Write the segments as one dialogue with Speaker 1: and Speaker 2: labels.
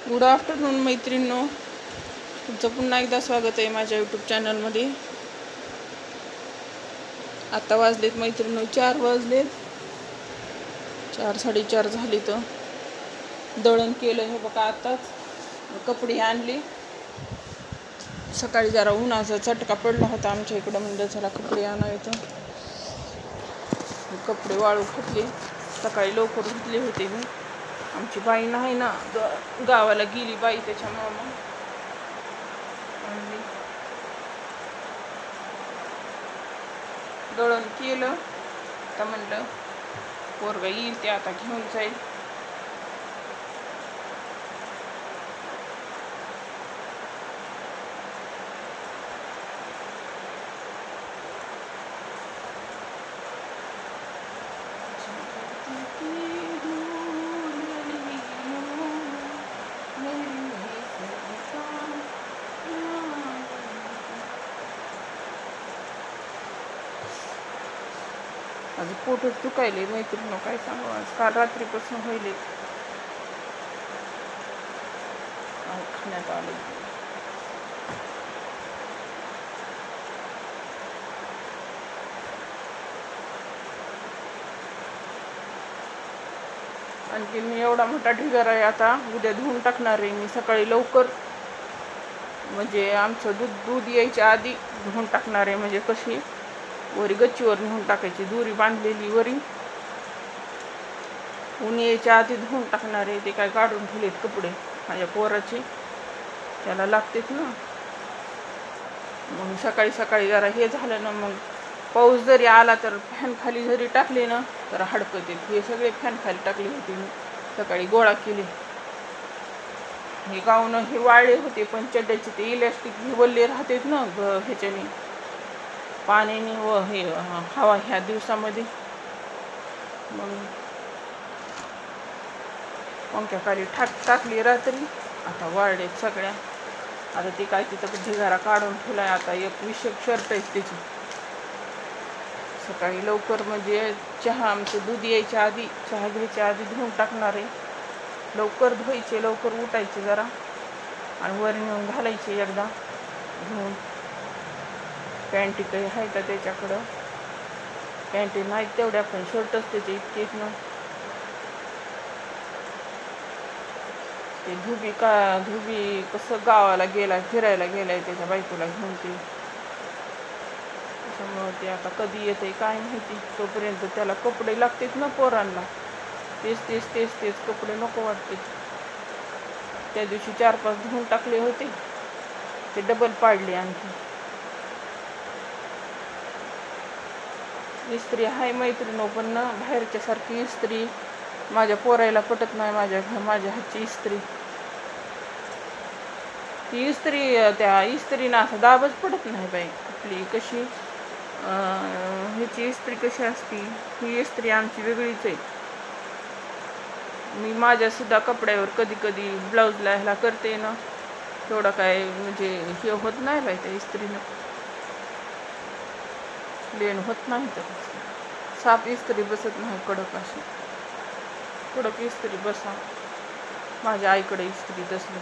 Speaker 1: Good afternoon मैत्रिणींनो, तुमचं पुन्हा एकदा स्वागत आहे माझ्या यूट्यूब चॅनलमध्ये. आता वाजलेत मैत्रिणींनो 4 वाजलेत, 4-4:30 झाली. तर दळण केलं हे बघा. आताच कपडे आणले. सकाळी जरा उन्हाचा चटका पडला होता आमच्या इकडं, म्हणजे जरा कपडे आणावे. तर कपडे वाळू घातले. सकाळी लवकर धुतले होते मी. आमची बाई नाही ना, गावाला गेली बाई, त्याच्यामुळं मग दळण केलं. आता म्हणलं पोरगा येईल ते आता घेऊन जाईल. आज पोटच दुखायले मैत्रिणी, काय सांगू. आज काल रात्रीपासून व्हायले खाण्यात आले. आणखी मी एवढा मोठा ढिगारा आहे, आता उद्या धुवून टाकणार आहे मी. सकाळी लवकर, म्हणजे आमचं दूध यायच्या आधी धुवून टाकणार आहे. म्हणजे कशी वरी गच्चीवर नेऊन टाकायची, दोरी बांधलेली वरी ऊन यायच्या आधी धुवून टाकणार आहे. ते काय काढून ठेवलेत कपडे माझ्या पोराचे, त्याला लागतेच ना. मग सकाळी सकाळी जरा हे झालं ना, मग पाऊस जरी आला तर फॅन खाली जरी टाकले ना तर हडकत येत. हे सगळे फॅन खाली टाकले होते मी, सकाळी गोळा केले. हे गाऊन हे वाळले होते, पण चड्ड्याचे ते इलॅस्टिक हे वल्ले राहतात ना ह्याच्याने, पाण्याने व हे हवा ह्या दिवसामध्ये. मग पंख्याखाली टाकली रात्री, आता वाळलेत सगळ्या. आता ते काय तिथं ढिगारा काढून ठेवलाय. आता एक विषक शर्ट आहेत त्याची. सकाळी लवकर म्हणजे चहा, आमचं दूध यायच्या आधी, चहा घ्यायच्या आधी धुवून टाकणार आहे. लवकर धुवायचे, लवकर उठायचे जरा, आणि वर नेऊन घालायचे एकदा धुवून. पॅन्टी काही आहे का त्याच्याकडं? पॅन्टी नाहीत तेवढ्या, पण शर्टच त्याचे इतकेच ना. ते धुबी कसं गावाला गेला, फिरायला गेलाय त्याच्या बायकोला घेऊन. ते त्याच्यामुळं ते आता कधी येते काय माहिती. तोपर्यंत त्याला कपडे लागतात ना पोरांना, तेच कपडे नको वाटते. त्या दिवशी 4-5 धुवून टाकले होते, ते डबल पाडले आणखी. इस्त्री आहे मैत्रिणी, पण ना बाहेरच्या सारखी इस्त्री माझ्या पोरायला पटत नाही. माझ्या हातची इस्त्री, ती इस्त्री, त्या इस्त्रीनं असं दाबच पडत नाही बाई. आपली कशी ह्याची इस्त्री कशी असती, ही इस्त्री आमची वेगळीच आहे. मी माझ्यासुद्धा कपड्यावर कधी कधी ब्लाऊजला ह्याला करते ना, तेवढं काय म्हणजे हे होत नाही बाई त्या इस्त्रीनं, लेन होत नाही. तर साफ इस्त्री बसत नाही, कडक अशी कडक इस्त्री बसा. माझ्या आईकडे इस्त्री तसली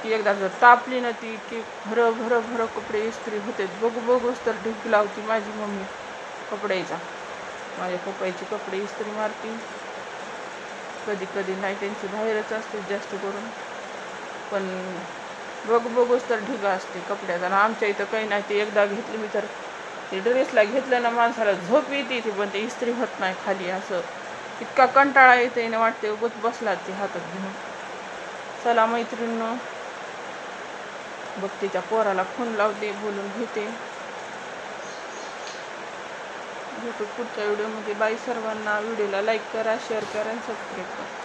Speaker 1: ती एकदा जर तापली ना, ती इतकी भर कपडे इस्त्री होते. बघूच तर ढीग लावती माझी मम्मी कपड्याचा. माझ्या पप्पाची कपडे इस्त्री मारती. कधी नाही, त्यांची बाहेरच असते जास्त करून, पण बघूच तर ढिगा असते कपड्याचा. आणि आमच्या इथं काही नाही. ते एकदा घेतली मी तर, ते ड्रेसला घेतलं ना माणसाला झोप येते ती, पण ते इस्त्री होत नाही खाली. असं इतका कंटाळा येते ना, वाटते उगत बसला ते हातात घेऊन. चला मैत्रिणींनो, बघते त्या पोराला फोन लावते, बोलून घेते. भेटू पुढच्या व्हिडिओमध्ये. बाई सर्वांना. व्हिडिओला लाईक करा, शेअर करा आणि सबस्क्राईब करा.